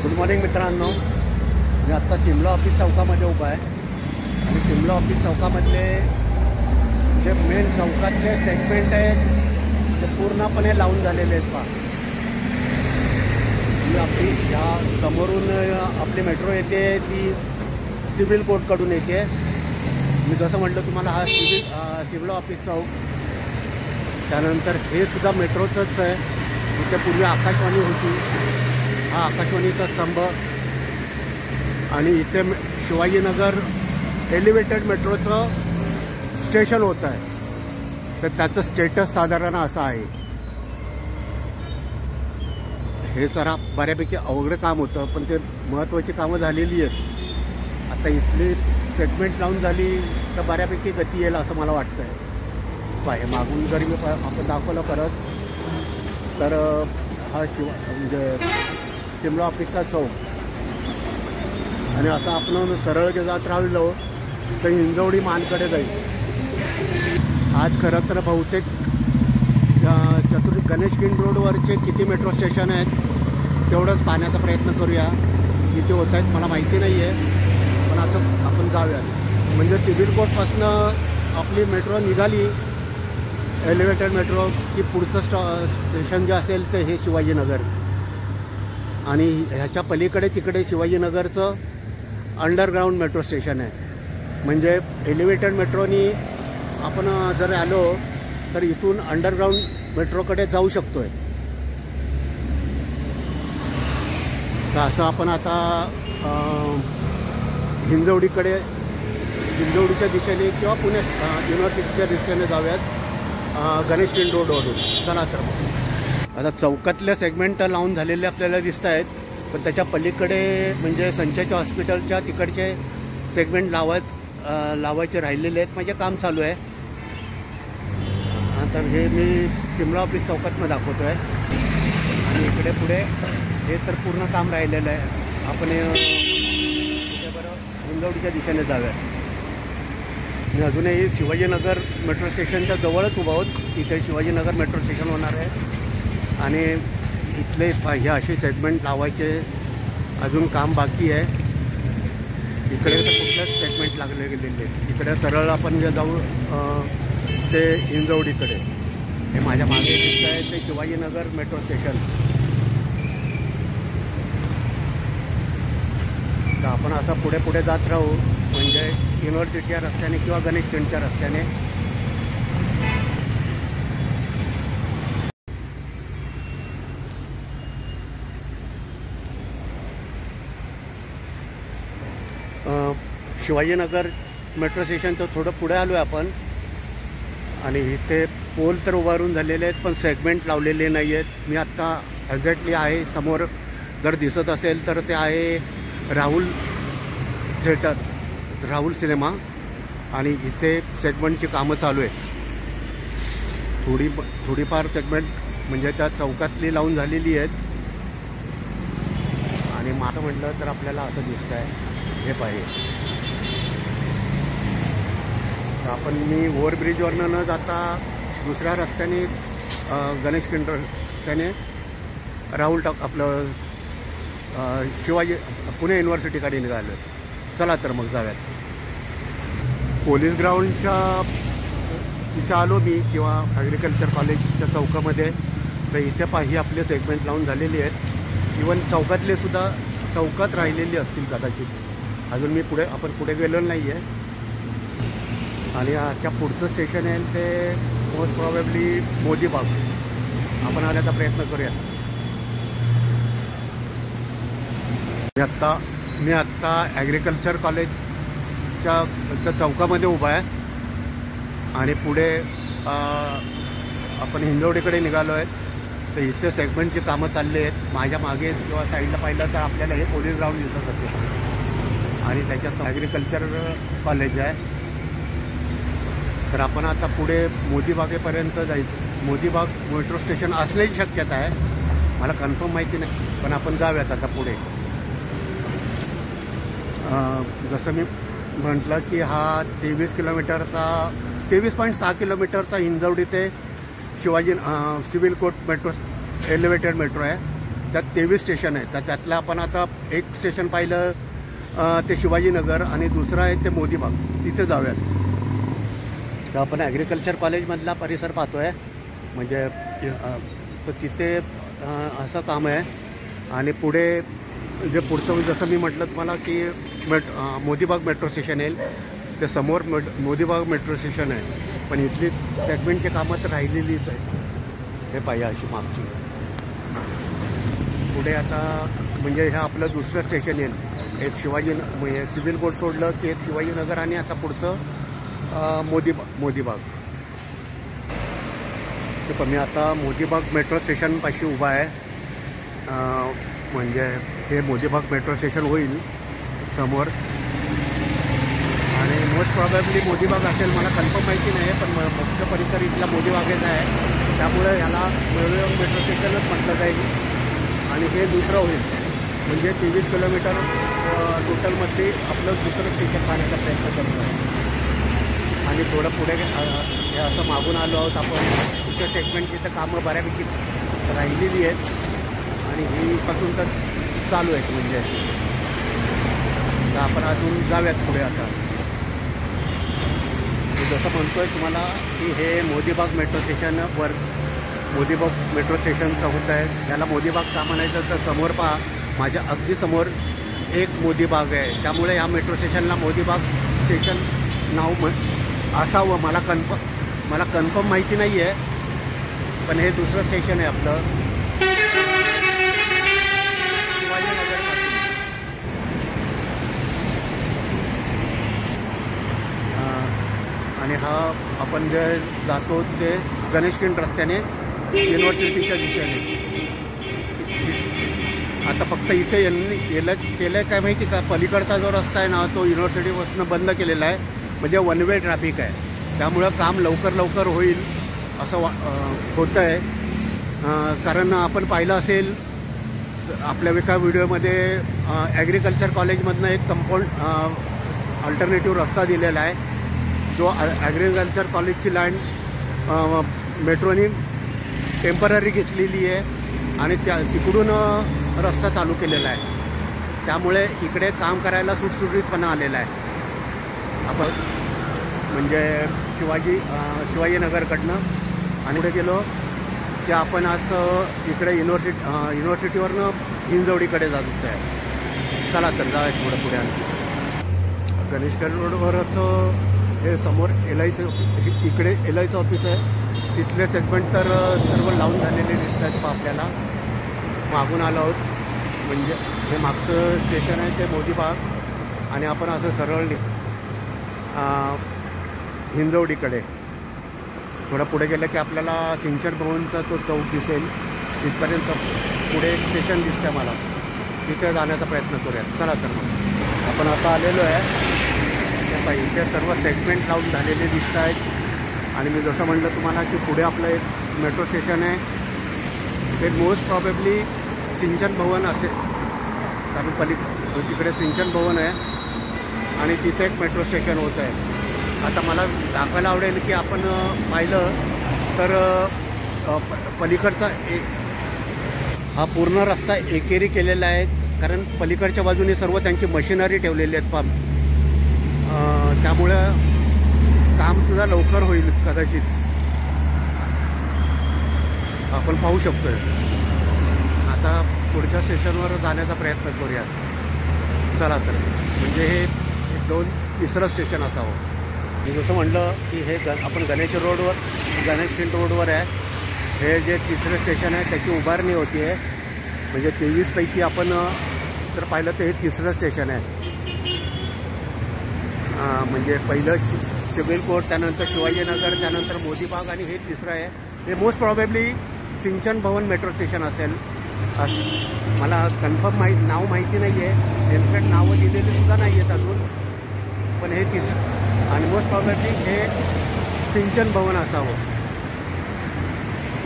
Good morning मित्रांनो, मी आत्ता Shimla office चौकामध्ये उभा आहे आणि शिमला ऑफिस चौकामधले जे मेन चौकातले सेगमेंट आहेत ते पूर्णपणे लावून झालेले आहेत. पहा, आपली ह्या समोरून आपली मेट्रो येते ती सिव्हिल कोर्टकडून येते. मी जसं म्हटलं तुम्हाला हा शिमला ऑफिस चौक, त्यानंतर हे सुद्धा मेट्रोचंच आहे. इथे पूर्वी आकाशवाणी होती, हा आकाशवाणीचा स्तंभ, आणि इथे शिवाजीनगर एलिव्हेटेड मेट्रोचं स्टेशन होतं आहे. तर त्याचं स्टेटस साधारण असं आहे. हे जरा बऱ्यापैकी अवघड काम होतं, पण ते महत्त्वाची कामं झालेली आहेत. आता इथली सेगमेंट लावून झाली तर बऱ्यापैकी गती येईल असं मला वाटतं आहे. हे मागून जरी मी आपण दाखवलं परत तर हा म्हणजे शिमला ऑफिसचा चौक, आणि असं आपण सरळ जात राहिलो तर हिंजवडी मानकडे जाईल. आज खरं तर बहुतेक गणेश किंड रोडवरचे किती मेट्रो स्टेशन आहेत तेवढंच पाहण्याचा प्रयत्न करूया. किती होत आहेत मला माहिती नाही आहे, पण आता आपण जाऊया. म्हणजे सिव्हिल कोर्टपासनं आपली मेट्रो निघाली, एलिव्हेटेड मेट्रो, की पुढचं स्टेशन जे असेल ते हे शिवाजीनगर, आणि ह्याच्या पलीकडे तिकडे शिवाजीनगरचं अंडरग्राऊंड मेट्रो स्टेशन आहे. म्हणजे एलिव्हेटेड मेट्रोनी आपण जर आलो तर इथून अंडरग्राऊंड मेट्रोकडे जाऊ शकतो आहे. तर असं आपण आता हिंजवडीच्या दिशेने किंवा पुणे युनिव्हर्सिटीच्या दिशेने जाऊयात गणेश किंड रोडवरून. चला तर मग आता चौकातल्या सेगमेंट लावून झालेले आपल्याला दिसत आहेत, पण त्याच्या पलीकडे म्हणजे संचयच्या हॉस्पिटलच्या तिकडचे सेगमेंट लावायचे राहिलेले आहेत. म्हणजे काम चालू आहे. तर हे मी शिमला ऑफिस चौकातनं दाखवतो आहे, आणि इकडे पुढे हे तर पूर्ण काम राहिलेलं आहे. आपण बरं हिंजवडीच्या दिशेने जाऊयात. मी अजूनही शिवाजीनगर मेट्रो स्टेशनच्या जवळच उभा आहोत. इथे शिवाजीनगर मेट्रो स्टेशन होणार आहे, आणि इथले हे असे सेगमेंट लावायचे अजून काम बाकी आहे. इकडे तर कुठल्याच सेगमेंट लागले गेलेले. इकडे सरळ आपण जे जाऊ ते हिंजवडीकडे, हे माझ्या मागे दिसतं आहे ते शिवाजीनगर मेट्रो स्टेशन. तर आपण असं पुढे पुढे जात राहू, म्हणजे युनिव्हर्सिटीच्या रस्त्याने किंवा गणेश किंडच्या रस्त्याने. शिवाजीनगर मेट्रो स्टेशनचं थोडं पुढे आलो आहे आपण, आणि इथे पोल तर उभारून झालेले आहेत, पण सेगमेंट लावलेले नाही आहेत. मी आत्ता एक्झॅक्टली आहे समोर, जर दिसत असेल तर ते आहे राहुल थिएटर, राहुल सिनेमा, आणि इथे सेगमेंटची कामं चालू आहेत. थोडीफार सेगमेंट म्हणजे त्या चौकातली लावून झालेली आहेत. आणि माझं म्हटलं तर आपल्याला असं दिसतं आहे, हे पाहिजे. आपण मी ओव्हरब्रिजवरनं न जाता दुसऱ्या रस्त्याने गणेश किंड रस्त्याने राहुल आपलं शिवाजी पुणे युनिव्हर्सिटीकडे निघालं. चला तर मग जाऊयात. पोलीस ग्राउंडच्या इथं आलो मी, किंवा ॲग्रिकल्चर कॉलेजच्या चौकामध्ये. तर इथे ही आपले सेगमेंट लावून झालेली आहेत. इवन चौकातले सुद्धा चौकात राहिलेली असतील कदाचित. अजून मी पुढे गेलो नाही आहे. आणि याच्या पुढचं स्टेशन आहे ते मोस्ट प्रॉबेबली मोदी बाग. आपण आल्याचा प्रयत्न करूया. मी आत्ता ॲग्रिकल्चर कॉलेजच्या चौकामध्ये उभा आहे, आणि पुढे आपण हिंजवडीकडे निघालो आहे. तर इथे सेगमेंटची कामं चालली आहेत. माझ्या मागे किंवा साईडला पाहिलं तर आपल्याला हे पोलीस ग्राउंड दिसत असेल, आणि त्याच्यात ॲग्रिकल्चर कॉलेज आहे. तर आपण आता पुढे मोदीबागेपर्यंत जायचं. मोदीबाग मेट्रो स्टेशन असण्याची शक्यता आहे, मला कन्फर्म माहिती नाही, पण आपण जाऊयात आता पुढे. जसं मी म्हटलं की हा 23.6 किलोमीटरचा हिंजवडी ते civil court metro elevated metro आहे. त्यात 23 स्टेशन आहे. तर त्यातलं आपण आता एक स्टेशन पाहिलं ते शिवाजीनगर आणि दुसरं आहे ते मोदीबाग. तिथे जाऊयात. तर आपण ॲग्रिकल्चर कॉलेजमधला परिसर पाहतो आहे. म्हणजे तर तिथे असं काम आहे. आणि पुढे जे पुढचं जसं मी म्हटलं तुम्हाला की मोदीबाग मेट्रो स्टेशन येईल. ते समोर मोदीबाग मेट्रो स्टेशन आहे. पण इथली सेगमेंटची कामं तर राहिलेलीच आहे. हे पाहिजे अशी मागची. पुढे आता म्हणजे हे आपलं दुसरं स्टेशन येईल. एक म्हणजे सिव्हिल कोर्ट सोडलं की एक शिवाजीनगर आणि आता पुढचं मोदीबाग. ते पण मी आता मोदीबाग मेट्रो स्टेशनपाशी उभा आहे. म्हणजे हे मोदीबाग मेट्रो स्टेशन होईल समोर. आणि मोस्ट प्रॉबेबली मोदीबाग असेल, मला कन्फर्म माहिती नाही आहे. पण मुख्य परिसर इथला मोदीबागच आहे. त्यामुळे याला मोदीबाग मेट्रो स्टेशनच म्हटलं जाईल. आणि हे दुसरं होईल. म्हणजे 23 किलोमीटर टोटलमध्ये आपलं दुसरं स्टेशन पाहण्याचा प्रयत्न करतो आहे. आणि थोडं पुढे हे असं मागून आलो आहोत आपण. पुढच्या सेगमेंटची तर कामं बऱ्यापैकी राहिलेली आहेत. आणि ही पासून तर चालू आहेत. म्हणजे तर आपण अजून जाऊयात पुढे. आता मी जसं म्हणतो आहे तुम्हाला की हे मोदीबाग मेट्रो स्टेशनवर मोदीबाग मेट्रो स्टेशनचं होतं आहे. याला मोदीबाग का म्हणायचं तर समोर पहा, माझ्या अगदी समोर एक मोदीबाग आहे. त्यामुळे या मेट्रो स्टेशनला मोदीबाग स्टेशन नाव असावं. मला कन्फर्म माहिती नाही आहे. पण हे दुसरं स्टेशन आहे आपलं शिवाजीनगरपासून. आणि हा आपण जे जातो ते गणेशखिंड रस्त्याने युनिव्हर्सिटीच्या दिशेने. आता फक्त इथे केलं काय माहिती का, पलीकडचा जो रस्ता आहे ना तो युनिव्हर्सिटीपासून बंद केलेला आहे. म्हणजे वन वे ट्रॅफिक आहे. त्यामुळं काम लवकर होईल असं होतं आहे. कारण आपण पाहिलं असेल आपल्या एका व्हिडिओमध्ये ॲग्रिकल्चर कॉलेजमधनं एक कंपाऊंड अल्टरनेटिव्ह रस्ता दिलेला आहे. जो ॲग्रिकल्चर कॉलेजची लँड मेट्रोनी टेम्पररी घेतलेली आहे आणि तिकडून रस्ता चालू केलेला आहे. त्यामुळे इकडे काम करायला सुटसुटीतपणा आलेला आहे. आपण म्हणजे शिवाजीनगरकडनं आणि पुढे गेलो की आपण आज इकडे युनिव्हर्सिटीवरनं हिंजवडीकडे जायचं आहे. चला तर जाऊया थोडं पुढे. आणखी गणेशगड रोडवरच हे समोर LIC इकडे LIC ऑफिस आहे. तिथले सेगमेंट तर सर्व लावून झालेले दिसत आहेत आपल्याला. मागून आलो आहोत. म्हणजे हे मागचं स्टेशन आहे ते मोदीबाग. आणि आपण असं सरळ हिंजवडीकडे थोडं पुढे गेलं की आपल्याला सिंचन भवनचा तो चौक दिसेल. तिथपर्यंत पुढे एक स्टेशन दिसतं मला. तिथे जाण्याचा प्रयत्न करूयात. चला तर मग आपण असं आलेलो आहे. इथे सर्व सेगमेंट लावून झालेले दिसत आहेत. आणि मी जसं म्हटलं तुम्हाला की पुढे आपलं एक मेट्रो स्टेशन आहे. ते मोस्ट प्रॉबेबली सिंचन भवन असेल. कारण तिकडे सिंचन भवन आहे आणि तिथे एक मेट्रो स्टेशन होतं आहे. आता मला दाखवायला आवडेल की आपण पाहिलं तर पलीकडचा हा पूर्ण रस्ता एकेरी केलेला आहे. कारण पलीकडच्या बाजूने सर्व त्यांची मशिनरी ठेवलेली आहेत पंप. त्यामुळं कामसुद्धा लवकर होईल कदाचित. आपण पाहू शकतो. आता पुढच्या स्टेशनवर जाण्याचा प्रयत्न करूया. चला तर. म्हणजे हे तिसरं स्टेशन असावं. मी जसं म्हटलं की हे आपण गणेशखिंड रोडवर आहे. हे जे तिसरं स्टेशन आहे त्याची उभारणी होती आहे. म्हणजे 23 पैकी आपण तर पाहिलं तर हे तिसरं स्टेशन आहे. म्हणजे पहिलं सिव्हिल कोर्ट, त्यानंतर शिवाजीनगर, त्यानंतर मोदीबाग आणि हे तिसरं आहे. हे मोस्ट प्रॉबेबली सिंचन भवन मेट्रो स्टेशन असेल. मला कन्फर्म नाव माहिती नाही आहे. नेमकं नावं दिलेली सुद्धा नाही आहेत अजून. पण हे तिसरं आणि मोस्ट प्रॉबेबली हे सिंचन भवन असावं.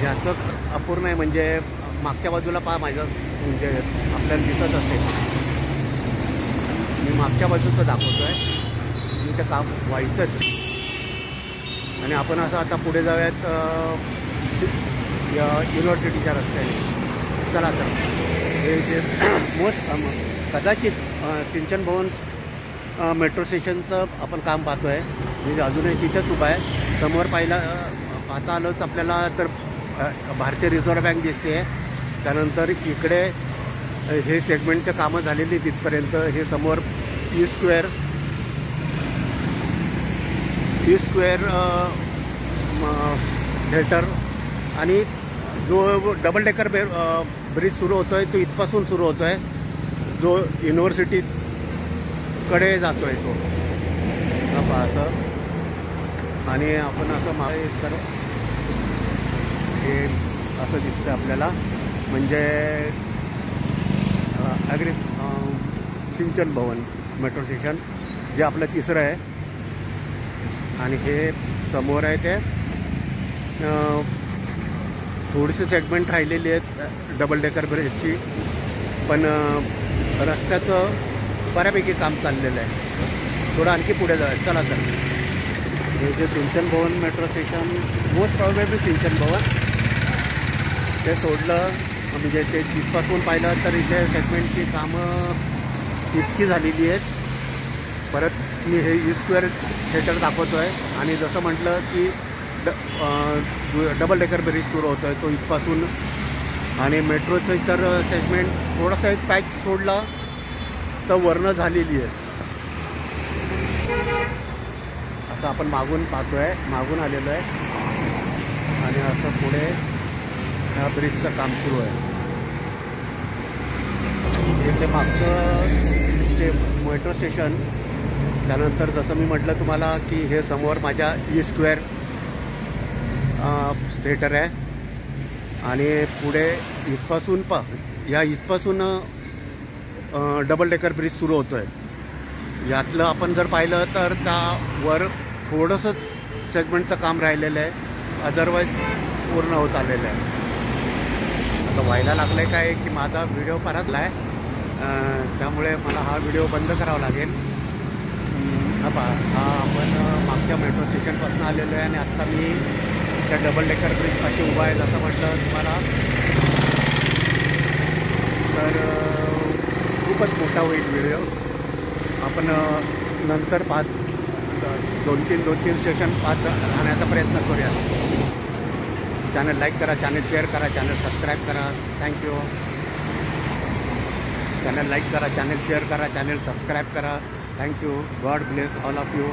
ज्याचं अपूर्ण आहे. म्हणजे मागच्या बाजूला पहा माझं म्हणजे आपल्याला दिसत असेल. मी मागच्या बाजूचं दाखवतो आहे. मी ते काम व्हायचंच. आणि आपण असं आता पुढे जाऊयात युनिव्हर्सिटीच्या रस्त्याने. चला तर हे जे कदाचित सिंचन भवन मेट्रो स्टेशनचं आपण काम पाहतो आहे. म्हणजे अजूनही तिथेच उभा आहे. समोर पाहता आलं तर आपल्याला तर भारतीय रिझर्व्ह बँक दिसते आहे. त्यानंतर इकडे हे सेगमेंटचं कामं झालेली तिथपर्यंत. हे समोर ई स्क्वेअर थिएटर आणि जो डबल डेकर ब्रिज सुरू होतो आहे तो इथपासून सुरू होतो आहे, जो युनिव्हर्सिटीकडे जातो आहे तो असं. आणि आपण असं मागे तर हे असं दिसतं आपल्याला. म्हणजे सिंचन भवन मेट्रो स्टेशन जे आपलं तिसरं आहे. आणि हे समोर आहे ते थोडीशी सेगमेंट राहिलेली आहेत डबल डेकर ब्रिजची, पण रस्त्याचं बऱ्यापैकी काम चाललेलं आहे. थोडं आणखी पुढे जाऊया चला तर. हे जे सिंचन भवन मेट्रो स्टेशन, मोस्ट प्रॉबेबली सिंचन भवन, ते सोडलं म्हणजे ते तिथपासून पाहिलं तर इथे सेगमेंटची कामं इतकी झालेली आहेत. परत मी हे ई स्क्वेअर थिएटर दाखवतो आहे. आणि जसं म्हटलं की डबल डेकर ब्रिज सुरू होतो आहे तो इथपासून. आणि मेट्रोचं इतर सेगमेंट थोडासा एक पॅच सोडला तर वरनं झालेली आहे. असं आपण मागून पाहतो आहे, मागून आलेलो आहे. आणि असं पुढे ह्या ब्रिजचं काम सुरू आहे. इथे मागचं ते मेट्रो स्टेशन. त्यानंतर जसं मी म्हटलं तुम्हाला की हे समोर माझ्या ई स्क्वेअर थिएटर आहे. आणि पुढे इथपासून इथपासून डबल डेकर ब्रिज सुरू होतो आहे. यातलं आपण जर पाहिलं तर त्यावर थोडंसं सेगमेंटचं काम राहिलेलं आहे, अदरवाईज पूर्ण होत आलेलं आहे. आता व्हायला लागलं आहे काय की माझा व्हिडिओ परतला आहे, त्यामुळे मला हा व्हिडिओ बंद करावा लागेल. हा आपण मागच्या मेट्रो स्टेशनपासून आलेलो आहे आणि आत्ता मी त्या डबल डेकर ब्रिजपाशी उभा आहे. जसं म्हटलं तुम्हाला तर खूपच मोठा होईल व्हिडिओ. आपण नंतर दोन तीन स्टेशन पाहत राहण्याचा प्रयत्न करूया. चॅनल लाईक करा, चॅनल शेअर करा, चॅनल सबस्क्राईब करा. थँक्यू. चॅनल लाईक करा, चॅनल शेअर करा, चॅनल सबस्क्राईब करा. Thank you. God bless all of you.